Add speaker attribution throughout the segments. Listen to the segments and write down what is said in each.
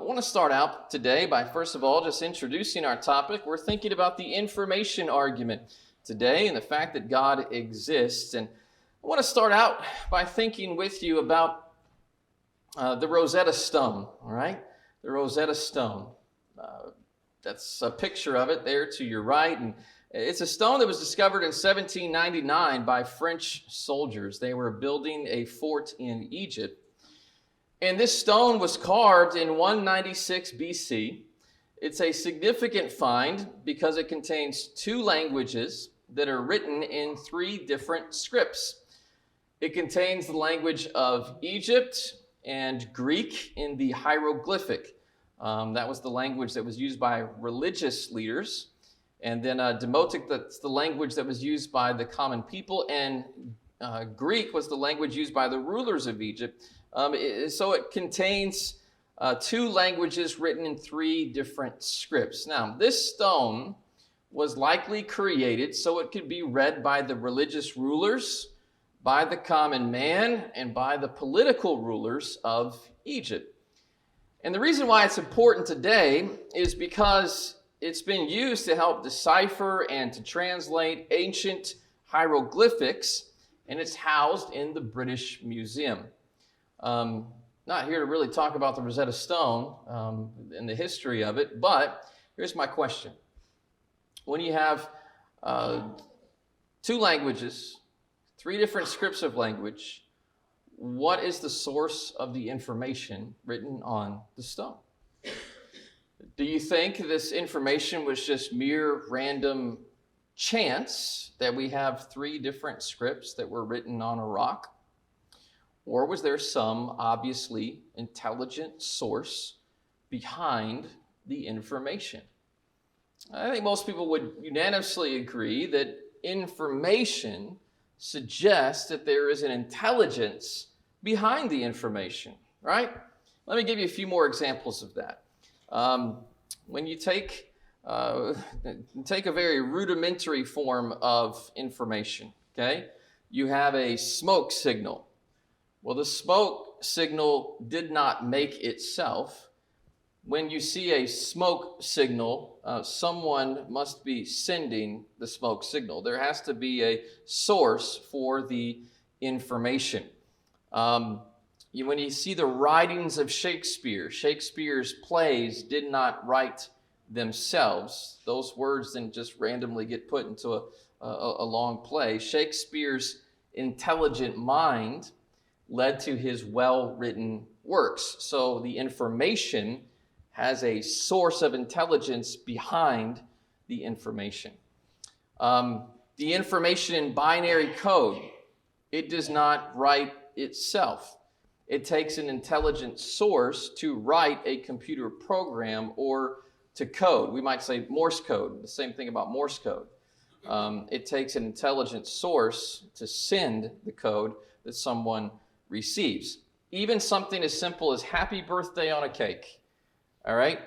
Speaker 1: I want to start out today by, first of all, just introducing our topic. We're thinking about the information argument today and the fact that God exists. And I want to start out by thinking with you about the Rosetta Stone, all right? The Rosetta Stone. That's a picture of it there to your right. And it's a stone that was discovered in 1799 by French soldiers. They were building a fort in Egypt. And this stone was carved in 196 BC. It's a significant find because it contains two languages that are written in three different scripts. It contains the language of Egypt and Greek in the hieroglyphic. That was the language that was used by religious leaders. And then Demotic, that's the language that was used by the common people. And Greek was the language used by the rulers of Egypt. So it contains two languages written in three different scripts. Now, this stone was likely created so it could be read by the religious rulers, by the common man, and by the political rulers of Egypt. And the reason why it's important today is because it's been used to help decipher and to translate ancient hieroglyphics, and it's housed in the British Museum. Not here to really talk about the Rosetta Stone and the history of it, but here's my question. When you have two languages, three different scripts of language, what is the source of the information written on the stone? Do you think this information was just mere random chance that we have three different scripts that were written on a rock? Or was there some obviously intelligent source behind the information? I think most people would unanimously agree that information suggests that there is an intelligence behind the information, right? Let me give you a few more examples of that. When you take a very rudimentary form of information, okay? You have a smoke signal. Well, the smoke signal did not make itself. When you see a smoke signal, someone must be sending the smoke signal. There has to be a source for the information. When you see the writings of Shakespeare, Shakespeare's plays did not write themselves. Those words didn't just randomly get put into a long play. Shakespeare's intelligent mind led to his well-written works. So the information has a source of intelligence behind the information. The information in binary code, it does not write itself. It takes an intelligent source to write a computer program or to code. We might say Morse code, the same thing about Morse code. It takes an intelligent source to send the code that someone receives. Even something as simple as happy birthday on a cake. All right?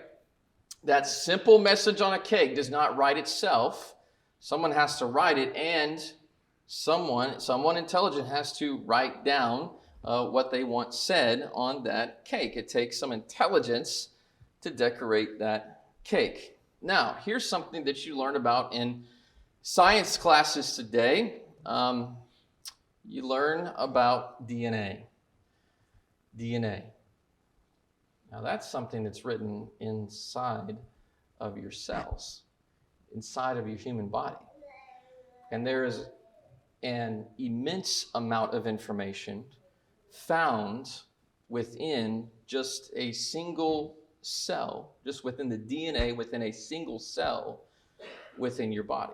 Speaker 1: That simple message on a cake does not write itself. Someone has to write it, and someone intelligent has to write down what they want said on that cake. It takes some intelligence to decorate that cake. Now, here's something that you learn about in science classes today. You learn about DNA. DNA. Now, that's something that's written inside of your cells, inside of your human body. And there is an immense amount of information found within just a single cell, just within the DNA, within a single cell within your body.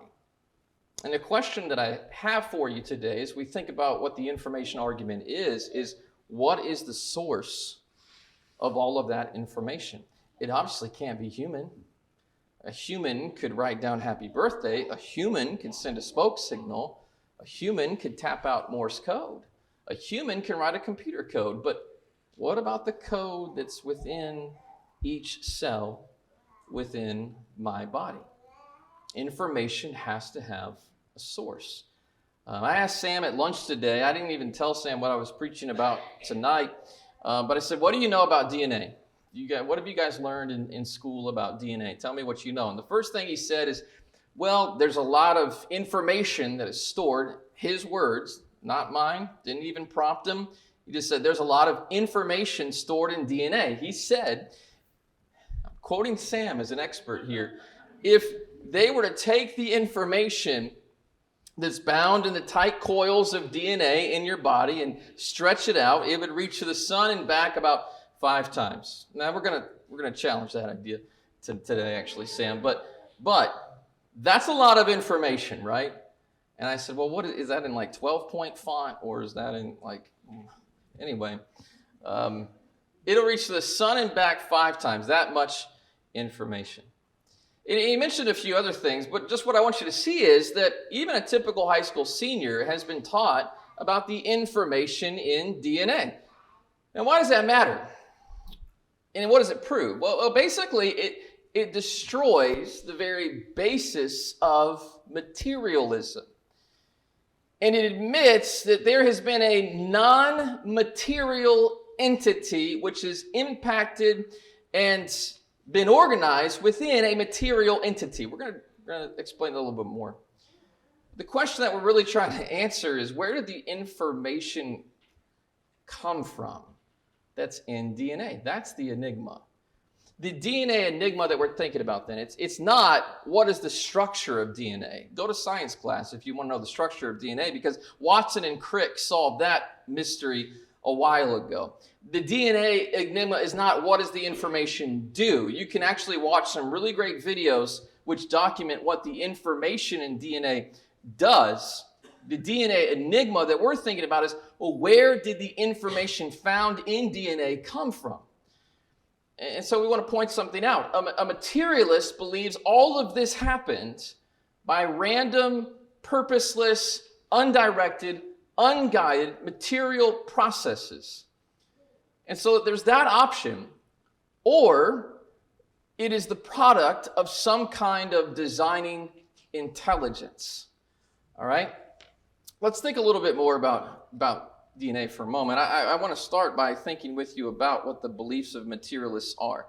Speaker 1: And the question that I have for you today as we think about what the information argument is what is the source of all of that information? It obviously can't be human. A human could write down happy birthday. A human could send a smoke signal. A human could tap out Morse code. A human can write a computer code. But what about the code that's within each cell within my body? Information has to have a source. I asked Sam at lunch today. I didn't even tell Sam what I was preaching about tonight. But I said, what do you know about DNA? What have you guys learned in school about DNA? Tell me what you know. And the first thing he said is, well, there's a lot of information that is stored, his words, not mine, didn't even prompt him. He just said there's a lot of information stored in DNA. He said, I'm quoting Sam as an expert here, if they were to take the information that's bound in the tight coils of DNA in your body and stretch it out, it would reach to the sun and back about 5 times. Now we're gonna challenge that idea today, actually, Sam. But that's a lot of information, right? And I said, well, what is that in like 12-point font, or is that in like anyway? It'll reach to the sun and back 5 times. That much information. He mentioned a few other things, but just what I want you to see is that even a typical high school senior has been taught about the information in DNA. Now, why does that matter? And what does it prove? Well, basically, it destroys the very basis of materialism. And it admits that there has been a non-material entity which has impacted and been organized within a material entity. We're going to explain a little bit more. The question that we're really trying to answer is, where did the information come from that's in DNA? That's the enigma. The DNA enigma that we're thinking about then, it's not what is the structure of DNA. Go to science class if you want to know the structure of DNA, because Watson and Crick solved that mystery a while ago. The DNA enigma is not what does the information do. You can actually watch some really great videos which document what the information in DNA does. The DNA enigma that we're thinking about is, well, where did the information found in DNA come from? And so we want to point something out. A materialist believes all of this happened by random, purposeless, undirected, unguided material processes. And so there's that option, or it is the product of some kind of designing intelligence. All right? Let's think a little bit more about DNA for a moment. I want to start by thinking with you about what the beliefs of materialists are.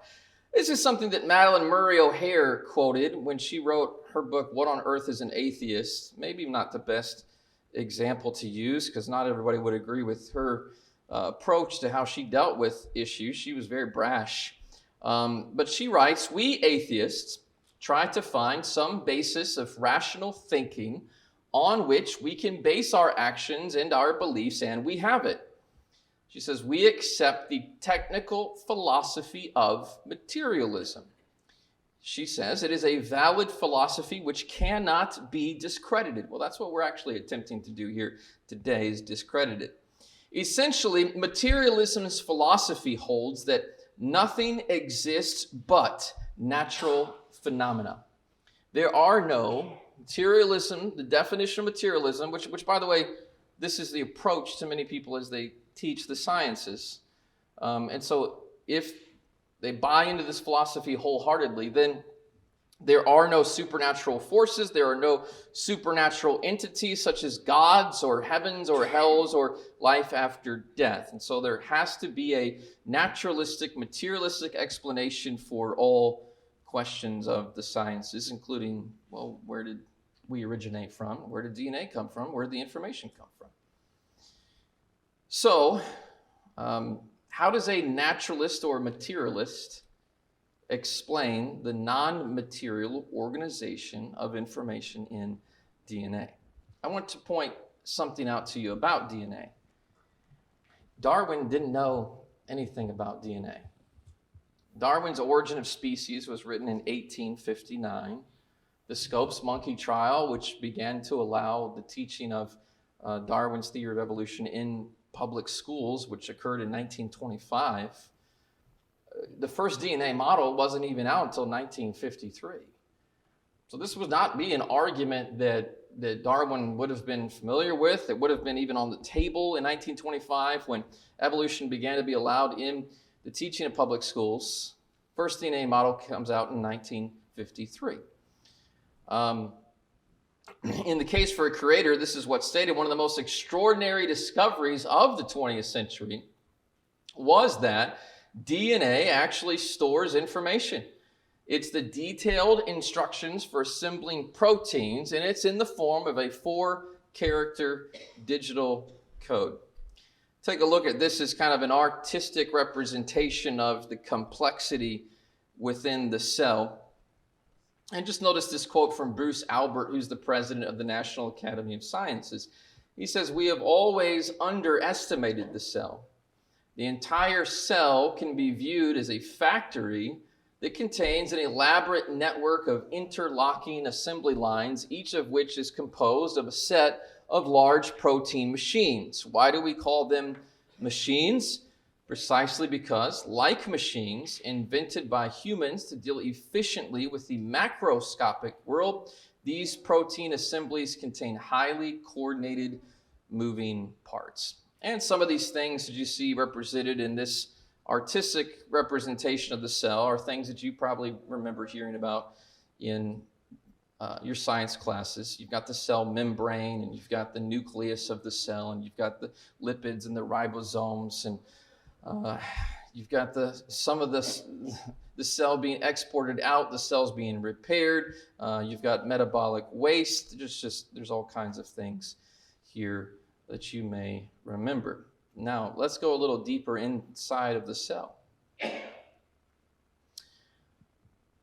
Speaker 1: This is something that Madeline Murray O'Hair quoted when she wrote her book, What on Earth is an Atheist? Maybe not the best example to use, because not everybody would agree with her approach to how she dealt with issues. She was very brash. But she writes, we atheists try to find some basis of rational thinking on which we can base our actions and our beliefs, and we have it. She says, we accept the technical philosophy of materialism. She says, it is a valid philosophy which cannot be discredited. Well, that's what we're actually attempting to do here today, is discredit it. Essentially, materialism's philosophy holds that nothing exists but natural phenomena. There are no materialism, the definition of materialism, which by the way, this is the approach to many people as they teach the sciences. And so if they buy into this philosophy wholeheartedly, then there are no supernatural forces, there are no supernatural entities such as gods or heavens or hells or life after death. And so there has to be a naturalistic, materialistic explanation for all questions of the sciences, including, well, where did we originate from? Where did DNA come from? Where did the information come from? So, how does a naturalist or materialist explain the non-material organization of information in DNA? I want to point something out to you about DNA. Darwin didn't know anything about DNA. Darwin's Origin of Species was written in 1859. The Scopes monkey trial, which began to allow the teaching of Darwin's theory of evolution in public schools, which occurred in 1925, the first DNA model wasn't even out until 1953. So this would not be an argument that Darwin would have been familiar with. It would have been even on the table in 1925 when evolution began to be allowed in the teaching of public schools. First DNA model comes out in 1953. In the case for a creator, this is what's stated. One of the most extraordinary discoveries of the 20th century was that DNA actually stores information. It's the detailed instructions for assembling proteins, and it's in the form of a 4-character digital code. Take a look at this as kind of an artistic representation of the complexity within the cell. And just notice this quote from Bruce Albert, who's the president of the National Academy of Sciences. He says, "We have always underestimated the cell. The entire cell can be viewed as a factory that contains an elaborate network of interlocking assembly lines, each of which is composed of a set of large protein machines." Why do we call them machines? Precisely because, like machines invented by humans to deal efficiently with the macroscopic world, these protein assemblies contain highly coordinated moving parts. And some of these things that you see represented in this artistic representation of the cell are things that you probably remember hearing about in your science classes. You've got the cell membrane, and you've got the nucleus of the cell, and you've got the lipids and the ribosomes, and you've got some of the cell being exported out, the cells being repaired. You've got metabolic waste. There's all kinds of things here that you may remember. Now, let's go a little deeper inside of the cell.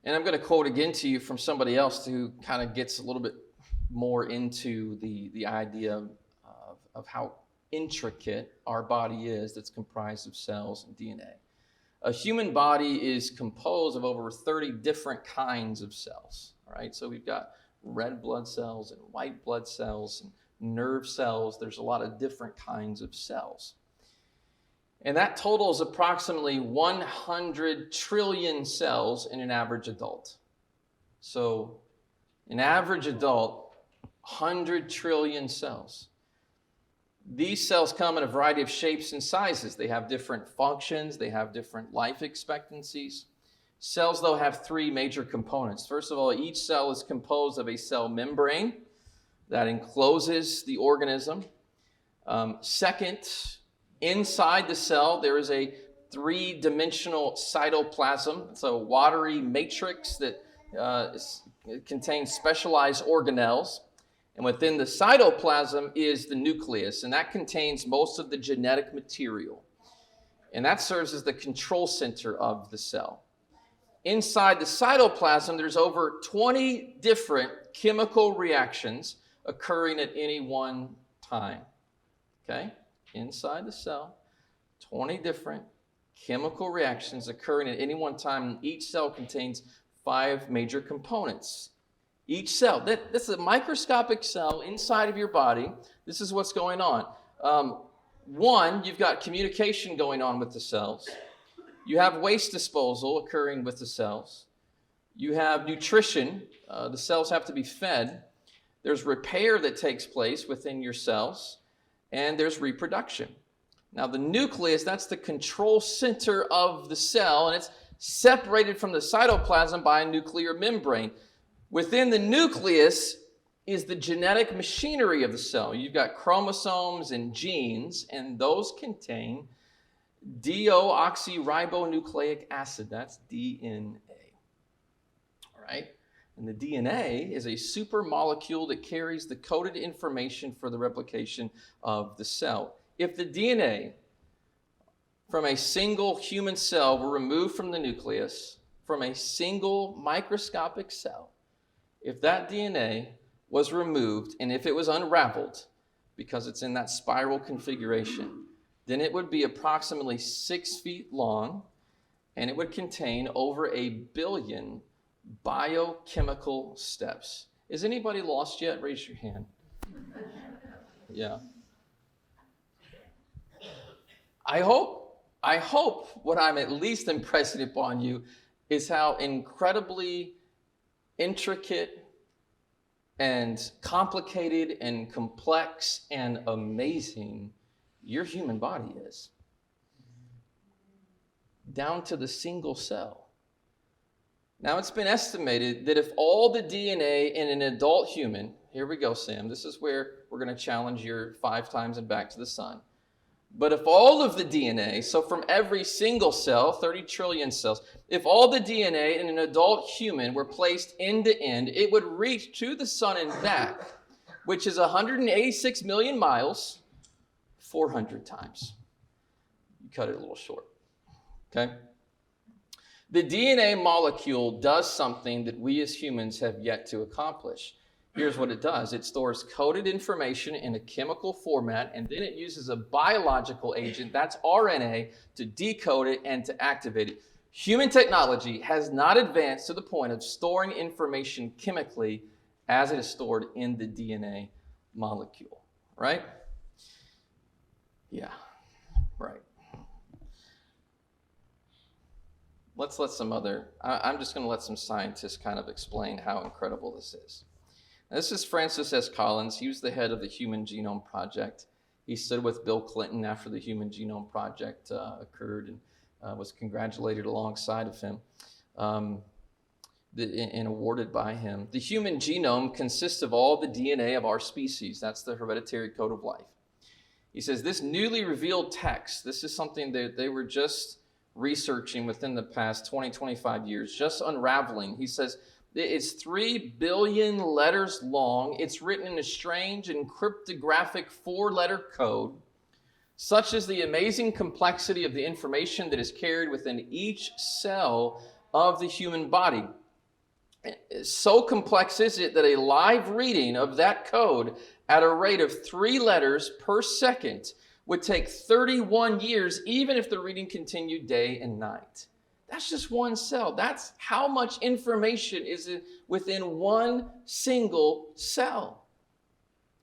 Speaker 1: And I'm going to quote again to you from somebody else who kind of gets a little bit more into the idea of how intricate our body is, that's comprised of cells and DNA. A human body is composed of over 30 different kinds of cells. All right, so we've got red blood cells and white blood cells and nerve cells. There's a lot of different kinds of cells. And that totals approximately 100 trillion cells in an average adult. So an average adult, 100 trillion cells. These cells come in a variety of shapes and sizes. They have different functions. They have different life expectancies. Cells, though, have 3 major components. First of all, each cell is composed of a cell membrane that encloses the organism. Second, inside the cell, there is a 3-dimensional cytoplasm. It's a watery matrix that contains specialized organelles. And within the cytoplasm is the nucleus, and that contains most of the genetic material. And that serves as the control center of the cell. Inside the cytoplasm, there's over 20 different chemical reactions occurring at any one time. Okay? Inside the cell, 20 different chemical reactions occurring at any one time, and each cell contains 5 major components. Each cell, this is a microscopic cell inside of your body. This is what's going on. One, you've got communication going on with the cells. You have waste disposal occurring with the cells. You have nutrition. The cells have to be fed. There's repair that takes place within your cells. And there's reproduction. Now, the nucleus, that's the control center of the cell, and it's separated from the cytoplasm by a nuclear membrane. Within the nucleus is the genetic machinery of the cell. You've got chromosomes and genes, and those contain deoxyribonucleic acid. That's DNA. All right? And the DNA is a super molecule that carries the coded information for the replication of the cell. If the DNA from a single human cell were removed from the nucleus, from a single microscopic cell, if that DNA was removed and if it was unraveled, because it's in that spiral configuration, then it would be approximately 6 feet long, and it would contain over 1 billion biochemical steps. Is anybody lost yet? Raise your hand. Yeah. I hope what I'm at least impressing upon you is how incredibly intricate and complicated and complex and amazing your human body is. Down to the single cell. Now, it's been estimated that if all the DNA in an adult human, here we go, Sam, this is where we're going to challenge your 5 times and back to the sun. But if all of the DNA, so from every single cell, 30 trillion cells, if all the DNA in an adult human were placed end to end, it would reach to the sun and back, which is 186 million miles, 400 times. You cut it a little short, okay? The DNA molecule does something that we as humans have yet to accomplish. Here's what it does. It stores coded information in a chemical format, and then it uses a biological agent, that's RNA, to decode it and to activate it. Human technology has not advanced to the point of storing information chemically as it is stored in the DNA molecule, right? Yeah, right. Let's let I'm just going to let some scientists kind of explain how incredible this is. This is Francis S. Collins. He was the head of the Human Genome Project. He stood with Bill Clinton after the Human Genome Project occurred and was congratulated alongside of him and awarded by him. The human genome consists of all the DNA of our species. That's the hereditary code of life. He says this newly revealed text, this is something that they were just researching within the past 20, 25 years, just unraveling. He says, it's 3 billion letters long. It's written in a strange and cryptographic 4-letter code, such is the amazing complexity of the information that is carried within each cell of the human body. So complex is it that a live reading of that code at a rate of 3 letters per second would take 31 years, even if the reading continued day and night. That's just one cell. That's how much information is within one single cell.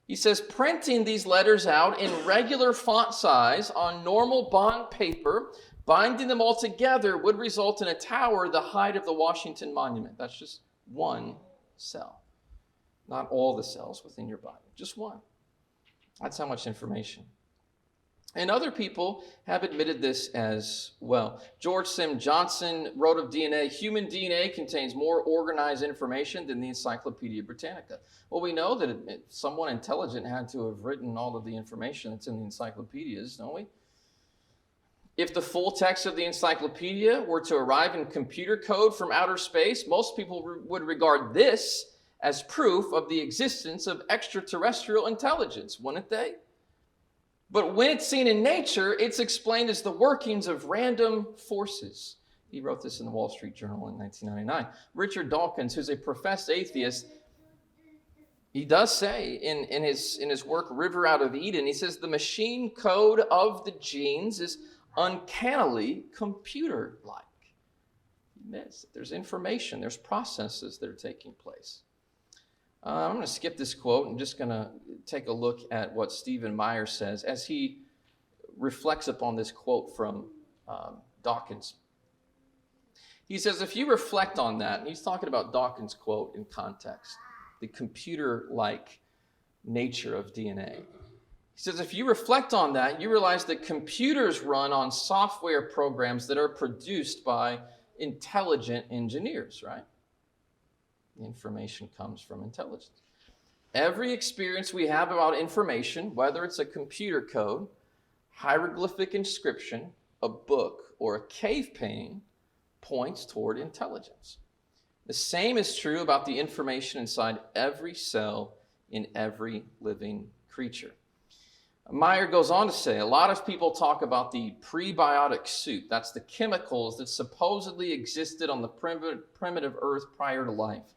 Speaker 1: He says printing these letters out in regular font size on normal bond paper, binding them all together, would result in a tower the height of the Washington Monument. That's just one cell. Not all the cells within your body, just one. That's how much information. And other people have admitted this as well. George Sim Johnson wrote of DNA, human DNA contains more organized information than the Encyclopedia Britannica. Well, we know that someone intelligent had to have written all of the information that's in the encyclopedias, don't we? If the full text of the encyclopedia were to arrive in computer code from outer space, most people would regard this as proof of the existence of extraterrestrial intelligence, wouldn't they? But when it's seen in nature, it's explained as the workings of random forces. He wrote this in the Wall Street Journal in 1999. Richard Dawkins, who's a professed atheist, he does say in his work, River Out of Eden, he says the machine code of the genes is uncannily computer-like. There's information, there's processes that are taking place. I'm going to skip this quote. I'm just going to take a look at what Stephen Meyer says as he reflects upon this quote from Dawkins. He says, if you reflect on that, and he's talking about Dawkins' quote in context, the computer-like nature of DNA. He says, if you reflect on that, you realize that computers run on software programs that are produced by intelligent engineers, right? The information comes from intelligence. Every experience we have about information, whether it's a computer code, hieroglyphic inscription, a book, or a cave painting, points toward intelligence. The same is true about the information inside every cell in every living creature. Meyer goes on to say, a lot of people talk about the prebiotic soup. That's the chemicals that supposedly existed on the primitive earth prior to life.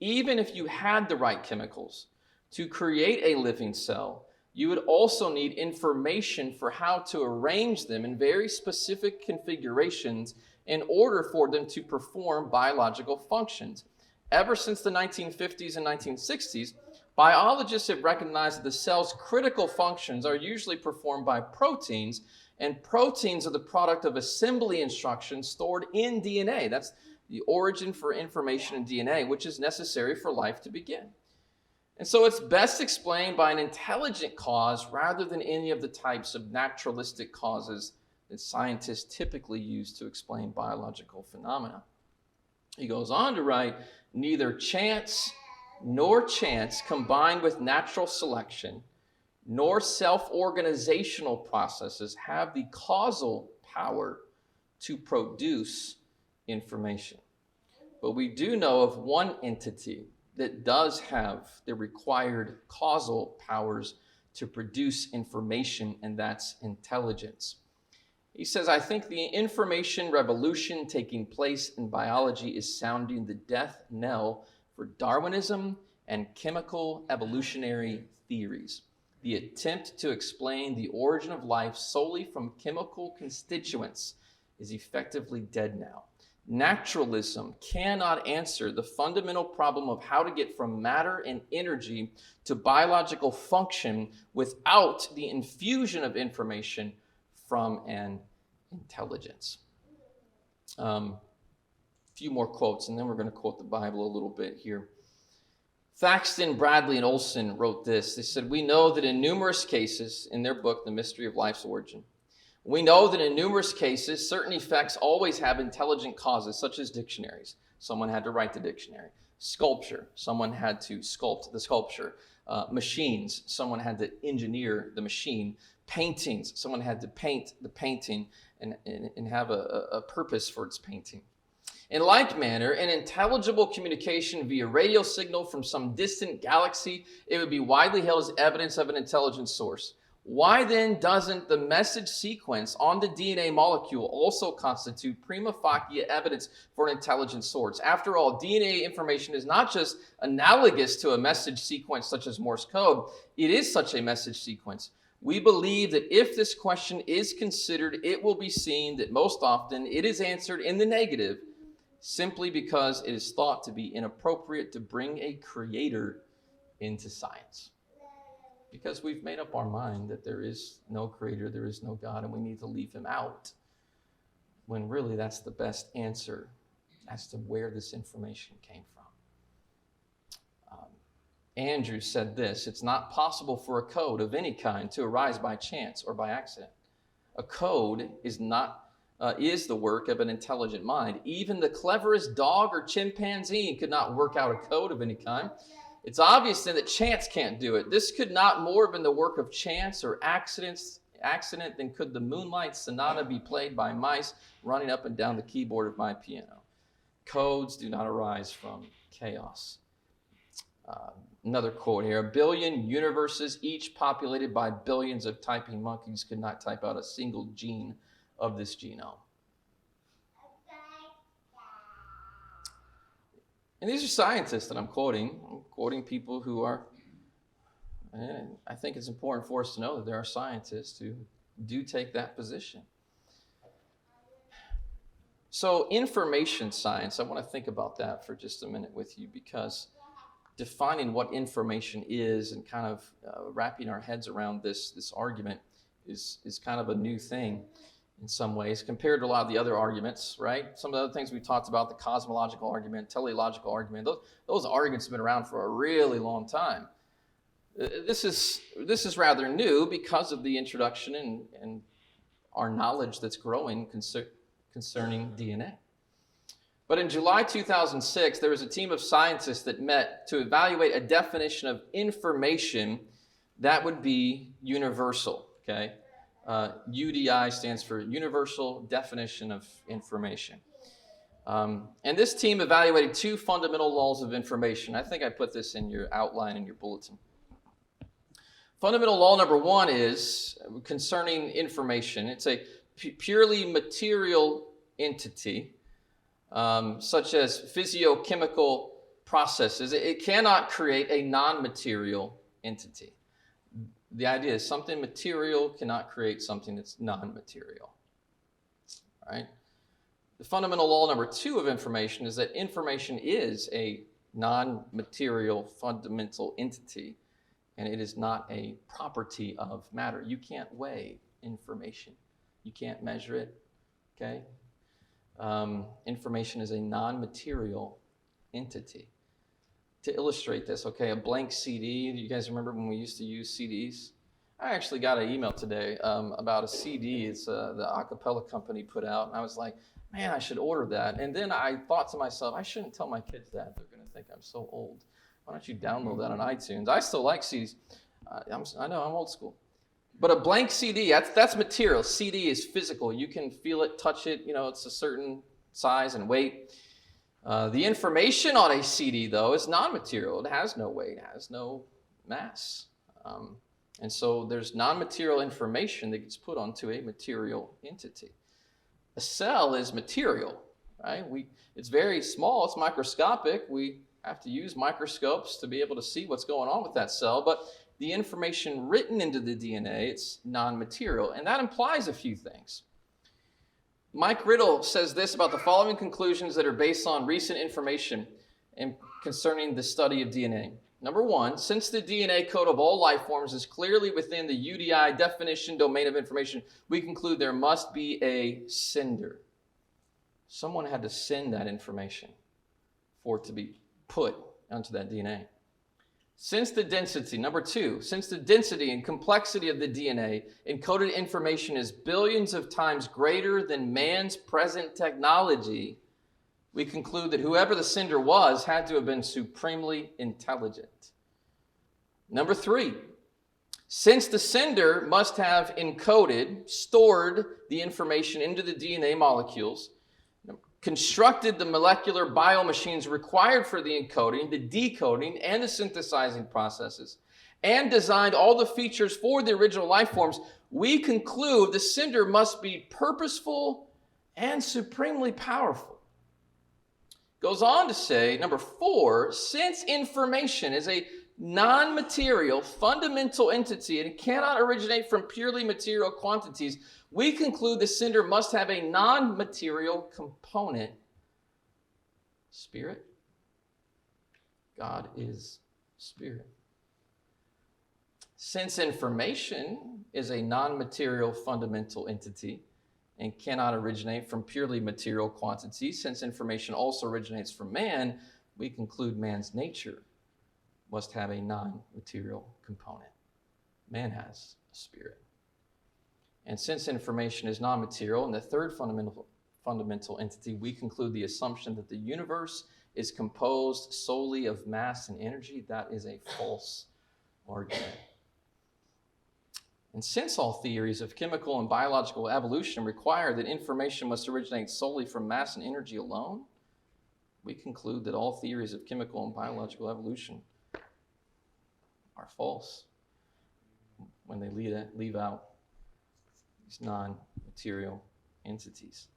Speaker 1: Even if you had the right chemicals to create a living cell, you would also need information for how to arrange them in very specific configurations in order for them to perform biological functions. Ever since the 1950s and 1960s, biologists have recognized that the cell's critical functions are usually performed by proteins, and proteins are the product of assembly instructions stored in DNA. That's the origin for information in DNA, which is necessary for life to begin. And so it's best explained by an intelligent cause rather than any of the types of naturalistic causes that scientists typically use to explain biological phenomena. He goes on to write, neither chance nor chance combined with natural selection nor self-organizational processes have the causal power to produce information. But we do know of one entity that does have the required causal powers to produce information, and that's intelligence. He says, I think the information revolution taking place in biology is sounding the death knell for Darwinism and chemical evolutionary theories. The attempt to explain the origin of life solely from chemical constituents is effectively dead now. Naturalism cannot answer the fundamental problem of how to get from matter and energy to biological function without the infusion of information from an intelligence. A few more quotes, and then we're going to quote the Bible a little bit here. Thaxton, Bradley, and Olson wrote this. They said, we know that in numerous cases, in their book, The Mystery of Life's Origin, we know that in numerous cases, certain effects always have intelligent causes, such as dictionaries. Someone had to write the dictionary. Sculpture, someone had to sculpt the sculpture. Machines, someone had to engineer the machine. Paintings, someone had to paint the painting and have a purpose for its painting. In like manner, an intelligible communication via radio signal from some distant galaxy, it would be widely held as evidence of an intelligent source. Why then doesn't the message sequence on the DNA molecule also constitute prima facie evidence for an intelligent source? After all, DNA information is not just analogous to a message sequence such as Morse code, it is such a message sequence. We believe that if this question is considered, it will be seen that most often it is answered in the negative, simply because it is thought to be inappropriate to bring a creator into science. Because we've made up our mind that there is no creator, there is no God, and we need to leave him out, when really that's the best answer as to where this information came from. Andrew said this, it's not possible for a code of any kind to arise by chance or by accident. A code is the work of an intelligent mind. Even the cleverest dog or chimpanzee could not work out a code of any kind. It's obvious then that chance can't do it. This could not more have been the work of chance or accident than could the Moonlight Sonata be played by mice running up and down the keyboard of my piano. Codes do not arise from chaos. Another quote here, 1 billion universes, each populated by billions of typing monkeys, could not type out a single gene of this genome. And these are scientists that I'm quoting. I'm quoting people who are, and I think it's important for us to know that there are scientists who do take that position. So information science, I want to think about that for just a minute with you, because defining what information is and kind of wrapping our heads around this argument is kind of a new thing in some ways compared to a lot of the other arguments, right? Some of the other things we talked about, the cosmological argument, teleological argument, those arguments have been around for a really long time. This is rather new because of the introduction and our knowledge that's growing concerning DNA. But in July 2006, there was a team of scientists that met to evaluate a definition of information that would be universal, okay? UDI stands for Universal Definition of Information. And this team evaluated 2 fundamental laws of information. I think I put this in your outline in your bulletin. Fundamental law number 1 is concerning information. It's a purely material entity, such as physiochemical processes. It cannot create a non-material entity. The idea is something material cannot create something that's non-material. All right? The fundamental law number 2 of information is that information is a non-material fundamental entity, and it is not a property of matter. You can't weigh information. You can't measure it, okay? Information is a non-material entity. To illustrate this, okay, a blank CD. Do you guys remember when we used to use CDs? I actually got an email today about a CD. It's the Acapella company put out, and I was like, man, I should order that. And then I thought to myself, I shouldn't tell my kids that. They're going to think I'm so old. Why don't you download that on iTunes? I still like CDs. I know, I'm old school. But a blank CD, that's material. CD is physical. You can feel it, touch it. It's a certain size and weight. The information on a CD, though, is non-material. It has no weight. It has no mass. And so there's non-material information that gets put onto a material entity. A cell is material, right? It's very small. It's microscopic. We have to use microscopes to be able to see what's going on with that cell. But the information written into the DNA, it's non-material. And that implies a few things. Mike Riddle says this about the following conclusions that are based on recent information concerning the study of DNA. Number one, since the DNA code of all life forms is clearly within the UDI definition domain of information, we conclude there must be a sender. Someone had to send that information for it to be put onto that DNA. Since the density, number two, since the density and complexity of the DNA encoded information is billions of times greater than man's present technology, we conclude that whoever the sender was had to have been supremely intelligent. Number three, since the sender must have encoded, stored the information into the DNA molecules, constructed the molecular biomachines required for the encoding, the decoding, and the synthesizing processes, and designed all the features for the original life forms, we conclude the sender must be purposeful and supremely powerful. Goes on to say, number four, since information is a non-material, fundamental entity and it cannot originate from purely material quantities, we conclude the sender must have a non-material component. Spirit. God is spirit. Since information is a non-material fundamental entity and cannot originate from purely material quantities, since information also originates from man, we conclude man's nature must have a non-material component. Man has a spirit. And since information is non-material, and the third fundamental entity, we conclude the assumption that the universe is composed solely of mass and energy. That is a false argument. And since all theories of chemical and biological evolution require that information must originate solely from mass and energy alone, we conclude that all theories of chemical and biological evolution are false when they leave out these non-material entities.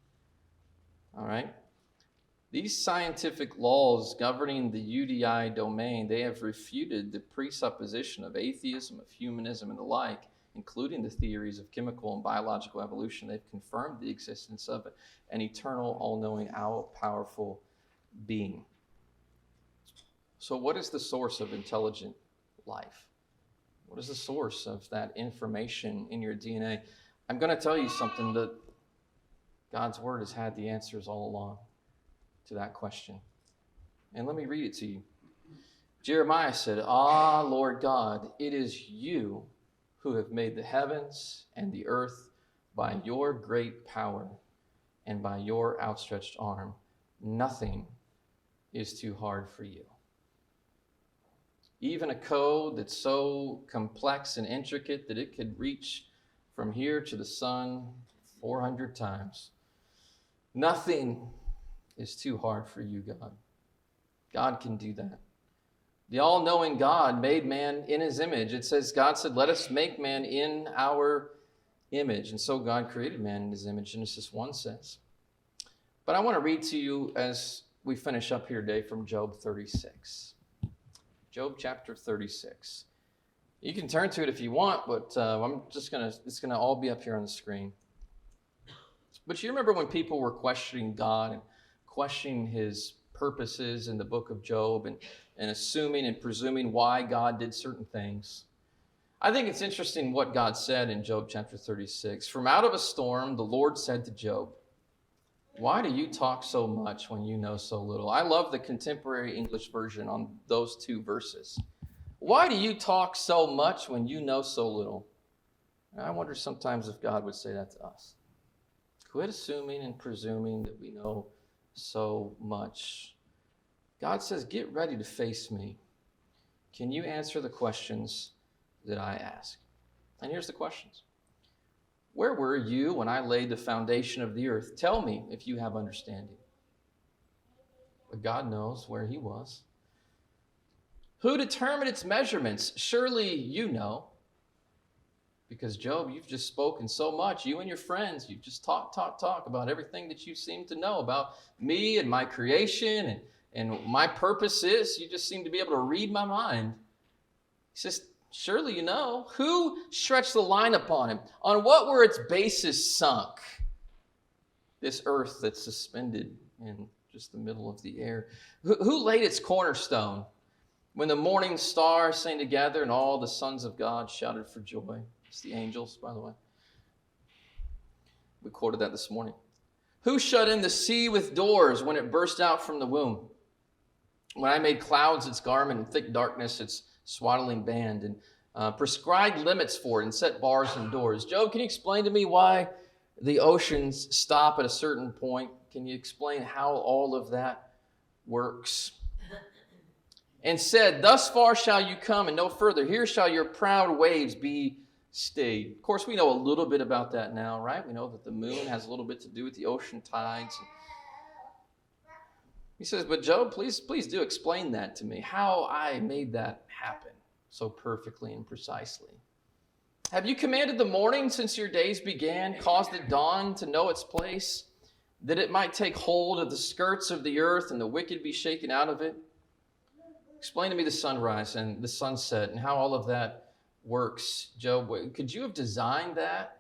Speaker 1: All right? These scientific laws governing the UDI domain, they have refuted the presupposition of atheism, of humanism, and the like, including the theories of chemical and biological evolution. They've confirmed the existence of an eternal, all-knowing, all-powerful being. So what is the source of intelligent life? What is the source of that information in your DNA? I'm going to tell you something that God's Word has had the answers all along to that question. And let me read it to you. Jeremiah said, "Ah, Lord God, it is you who have made the heavens and the earth by your great power and by your outstretched arm. Nothing is too hard for you." Even a code that's so complex and intricate that it could reach from here to the sun 400 times. Nothing is too hard for you, God. God can do that. The all-knowing God made man in his image. It says, God said, let us make man in our image. And so God created man in his image, Genesis 1 says. But I want to read to you as we finish up here today from Job 36. Job chapter 36. You can turn to it if you want, but it's going to all be up here on the screen. But you remember when people were questioning God and questioning his purposes in the book of Job and assuming and presuming why God did certain things? I think it's interesting what God said in Job chapter 36. From out of a storm, the Lord said to Job, "Why do you talk so much when you know so little?" I love the contemporary English version on those two verses. Why do you talk so much when you know so little? And I wonder sometimes if God would say that to us. Quit assuming and presuming that we know so much. God says, get ready to face me. Can you answer the questions that I ask. And here's the questions. Where were you when I laid the foundation of the earth? Tell me if you have understanding. But God knows where he was. Who determined its measurements? Surely you know. Because Job, you've just spoken so much. You and your friends, you've just talk about everything that you seem to know about me and my creation and my purposes. You just seem to be able to read my mind. He says, surely you know. Who stretched the line upon him? On what were its bases sunk? This earth that's suspended in just the middle of the air. Who laid its cornerstone? When the morning stars sang together and all the sons of God shouted for joy. It's the angels, by the way. We quoted that this morning. Who shut in the sea with doors when it burst out from the womb? When I made clouds its garment and thick darkness its swaddling band, and prescribed limits for it and set bars and doors. Job, can you explain to me why the oceans stop at a certain point? Can you explain how all of that works? And said, thus far shall you come and no further. Here shall your proud waves be stayed. Of course, we know a little bit about that now, right? We know that the moon has a little bit to do with the ocean tides. He says, but Job, please do explain that to me, how I made that happen so perfectly and precisely. Have you commanded the morning since your days began, caused the dawn to know its place, that it might take hold of the skirts of the earth and the wicked be shaken out of it? Explain to me the sunrise and the sunset and how all of that works, Job. Could you have designed that?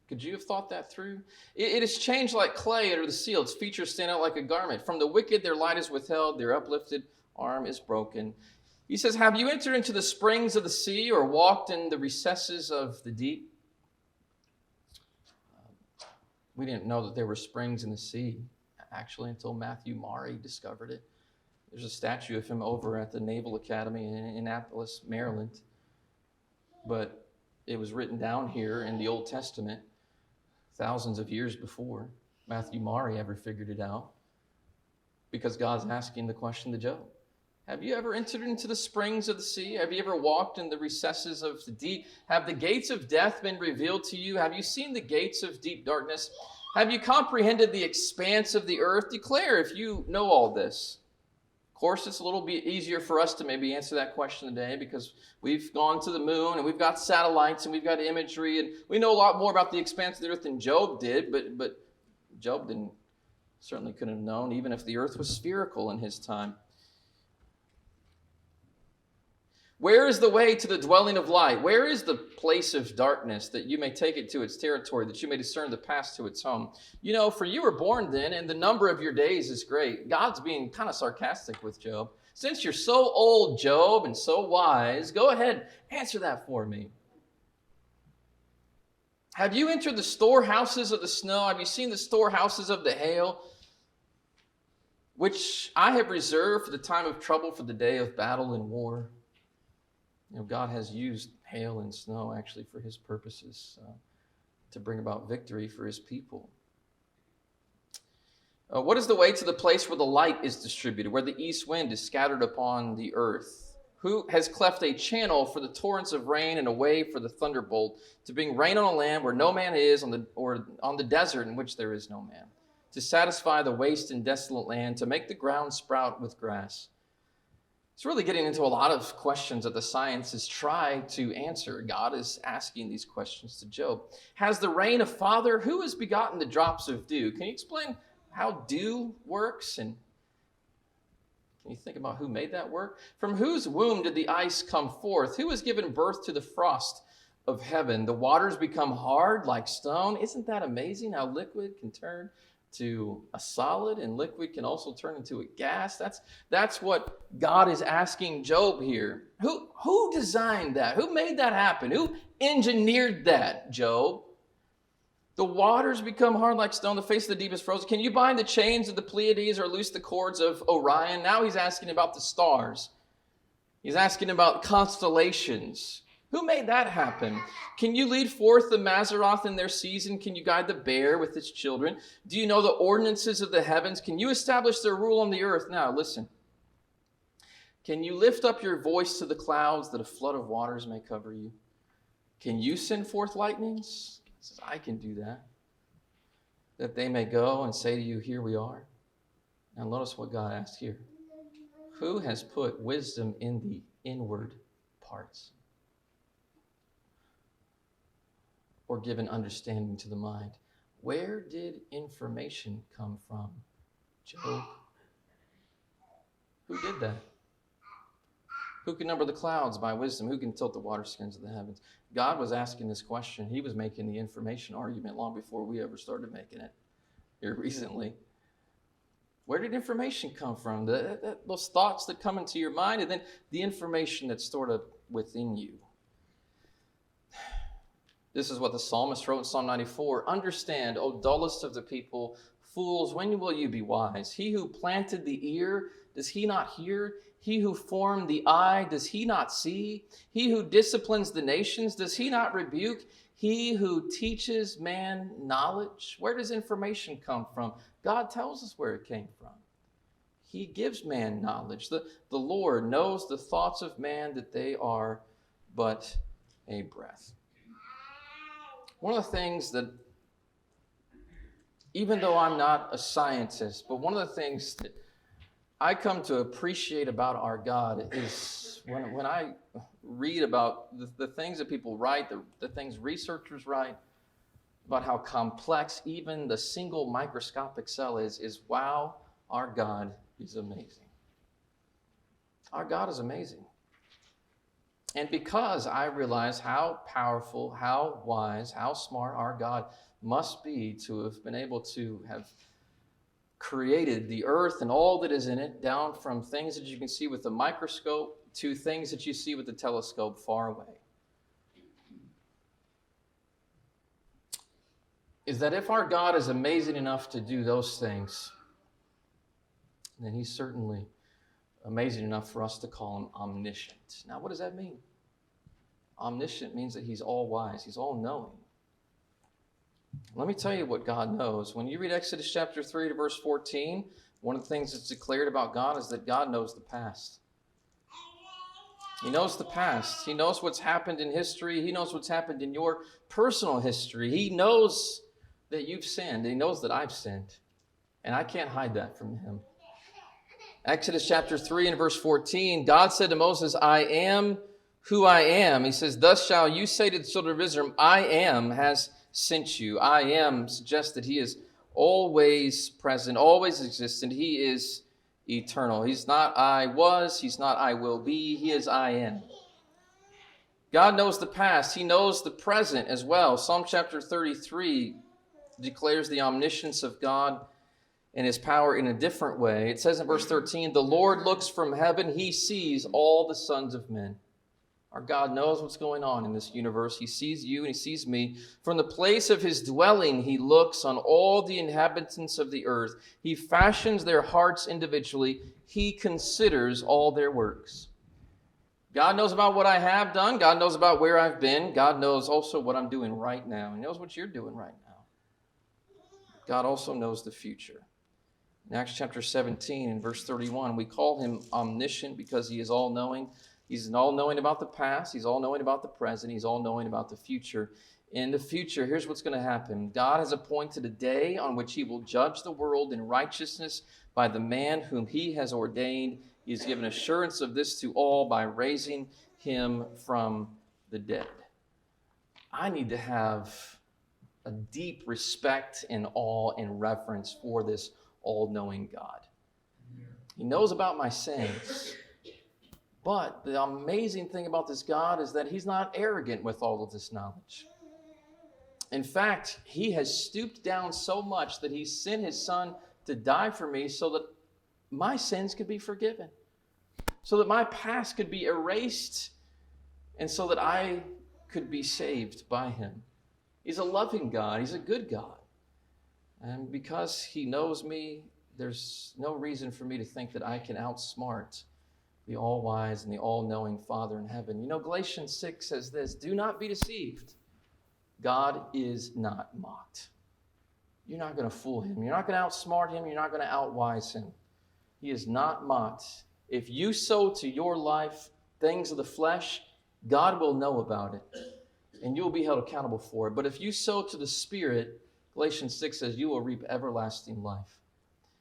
Speaker 1: Could you have thought that through? It is changed like clay under the seal. Its features stand out like a garment. From the wicked their light is withheld, their uplifted arm is broken. He says, have you entered into the springs of the sea or walked in the recesses of the deep? We didn't know that there were springs in the sea, actually, until Matthew Maury discovered it. There's a statue of him over at the Naval Academy in Annapolis, Maryland. But it was written down here in the Old Testament thousands of years before Matthew Maury ever figured it out. Because God's asking the question to Job. Have you ever entered into the springs of the sea? Have you ever walked in the recesses of the deep? Have the gates of death been revealed to you? Have you seen the gates of deep darkness? Have you comprehended the expanse of the earth? Declare if you know all this. Of course, it's a little bit easier for us to maybe answer that question today because we've gone to the moon and we've got satellites and we've got imagery and we know a lot more about the expanse of the earth than Job did, but Job certainly couldn't have known even if the earth was spherical in his time. Where is the way to the dwelling of light? Where is the place of darkness that you may take it to its territory, that you may discern the path to its home? You know, for you were born then, and the number of your days is great. God's being kind of sarcastic with Job. Since you're so old, Job, and so wise, go ahead, answer that for me. Have you entered the storehouses of the snow? Have you seen the storehouses of the hail, which I have reserved for the time of trouble, for the day of battle and war? You know, God has used hail and snow actually for his purposes to bring about victory for his people. What is the way to the place where the light is distributed, where the east wind is scattered upon the earth? Who has cleft a channel for the torrents of rain and a way for the thunderbolt, to bring rain on a land where no man is, or on the desert in which there is no man, to satisfy the waste and desolate land, to make the ground sprout with grass? It's really getting into a lot of questions that the sciences try to answer. God is asking these questions to Job. Has the rain a father? Who has begotten the drops of dew? Can you explain how dew works? And can you think about who made that work? From whose womb did the ice come forth? Who has given birth to the frost of heaven? The waters become hard like stone. Isn't that amazing how liquid can turn to a solid, and liquid can also turn into a gas? That's what God is asking Job here. Who designed that? Who made that happen? Who engineered that, Job? The waters become hard like stone. The face of the deep is frozen. Can you bind the chains of the Pleiades or loose the cords of Orion? Now he's asking about the stars. He's asking about constellations. Who made that happen? Can you lead forth the Mazzaroth in their season? Can you guide the bear with its children? Do you know the ordinances of the heavens? Can you establish their rule on the earth? Now, listen. Can you lift up your voice to the clouds that a flood of waters may cover you? Can you send forth lightnings? He says, I can do that. That they may go and say to you, here we are. Now notice what God asked here. Who has put wisdom in the inward parts? Or given understanding to the mind? Where did information come from? Job. Who did that? Who can number the clouds by wisdom? Who can tilt the water skins of the heavens? God was asking this question. He was making the information argument long before we ever started making it here recently. Where did information come from? Those thoughts that come into your mind, and then the information that's stored up within you. This is what the psalmist wrote in Psalm 94. Understand, O dullest of the people, fools, when will you be wise? He who planted the ear, does he not hear? He who formed the eye, does he not see? He who disciplines the nations, does he not rebuke? He who teaches man knowledge. Where does information come from? God tells us where it came from. He gives man knowledge. The Lord knows the thoughts of man, that they are but a breath. One of the things that, even though I'm not a scientist, but one of the things that I come to appreciate about our God is when I read about the things that people write, the things researchers write, about how complex even the single microscopic cell is wow, our God is amazing. Our God is amazing. And because I realize how powerful, how wise, how smart our God must be to have been able to have created the earth and all that is in it, down from things that you can see with the microscope to things that you see with the telescope far away, is that if our God is amazing enough to do those things, then he's certainly amazing enough for us to call him omniscient. Now, what does that mean? Omniscient means that he's all-wise, he's all-knowing. Let me tell you what God knows. When you read Exodus chapter 3 to verse 14, one of the things that's declared about God is that God knows the past. He knows the past. He knows what's happened in history. He knows what's happened in your personal history. He knows that you've sinned. He knows that I've sinned. And I can't hide that from him. Exodus chapter 3 and verse 14, God said to Moses, I am who I am. He says, thus shall you say to the children of Israel, I am has sent you. I am suggests that he is always present, always existent. He is eternal. He's not I was, he's not I will be, he is I am. God knows the past. He knows the present as well. Psalm chapter 33 declares the omniscience of God and his power in a different way. It says in verse 13, the Lord looks from heaven, he sees all the sons of men. Our God knows what's going on in this universe. He sees you and he sees me. From the place of his dwelling, he looks on all the inhabitants of the earth. He fashions their hearts individually. He considers all their works. God knows about what I have done. God knows about where I've been. God knows also what I'm doing right now. He knows what you're doing right now. God also knows the future. In Acts chapter 17 and verse 31, we call him omniscient because he is all-knowing. He's all-knowing about the past. He's all-knowing about the present. He's all-knowing about the future. In the future, here's what's going to happen. God has appointed a day on which he will judge the world in righteousness by the man whom he has ordained. He has given assurance of this to all by raising him from the dead. I need to have a deep respect and awe and reverence for this all-knowing God. He knows about my sins. But the amazing thing about this God is that he's not arrogant with all of this knowledge. In fact, he has stooped down so much that he sent his son to die for me so that my sins could be forgiven, so that my past could be erased, and so that I could be saved by him. He's a loving God. He's a good God. And because he knows me, there's no reason for me to think that I can outsmart the all-wise and the all-knowing Father in heaven. You know, Galatians 6 says this, do not be deceived. God is not mocked. You're not going to fool him. You're not going to outsmart him. You're not going to outwise him. He is not mocked. If you sow to your life things of the flesh, God will know about it, and you will be held accountable for it. But if you sow to the Spirit, Galatians 6 says, you will reap everlasting life.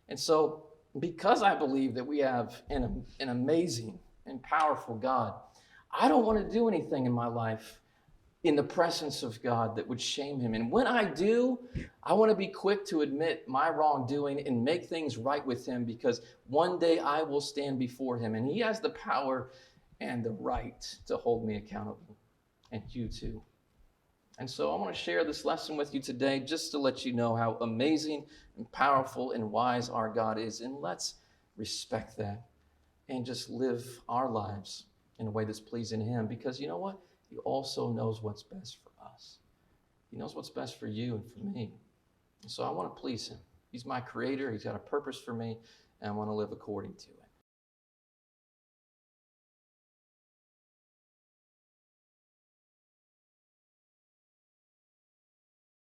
Speaker 1: And so, because I believe that we have an amazing and powerful God, I don't want to do anything in my life in the presence of God that would shame him. And when I do, I want to be quick to admit my wrongdoing and make things right with him, because one day I will stand before him, and he has the power and the right to hold me accountable, and you too. And so I want to share this lesson with you today just to let you know how amazing and powerful and wise our God is. And let's respect that and just live our lives in a way that's pleasing to him, because you know what? He also knows what's best for us. He knows what's best for you and for me. And so I want to please him. He's my creator. He's got a purpose for me, and I want to live according to it.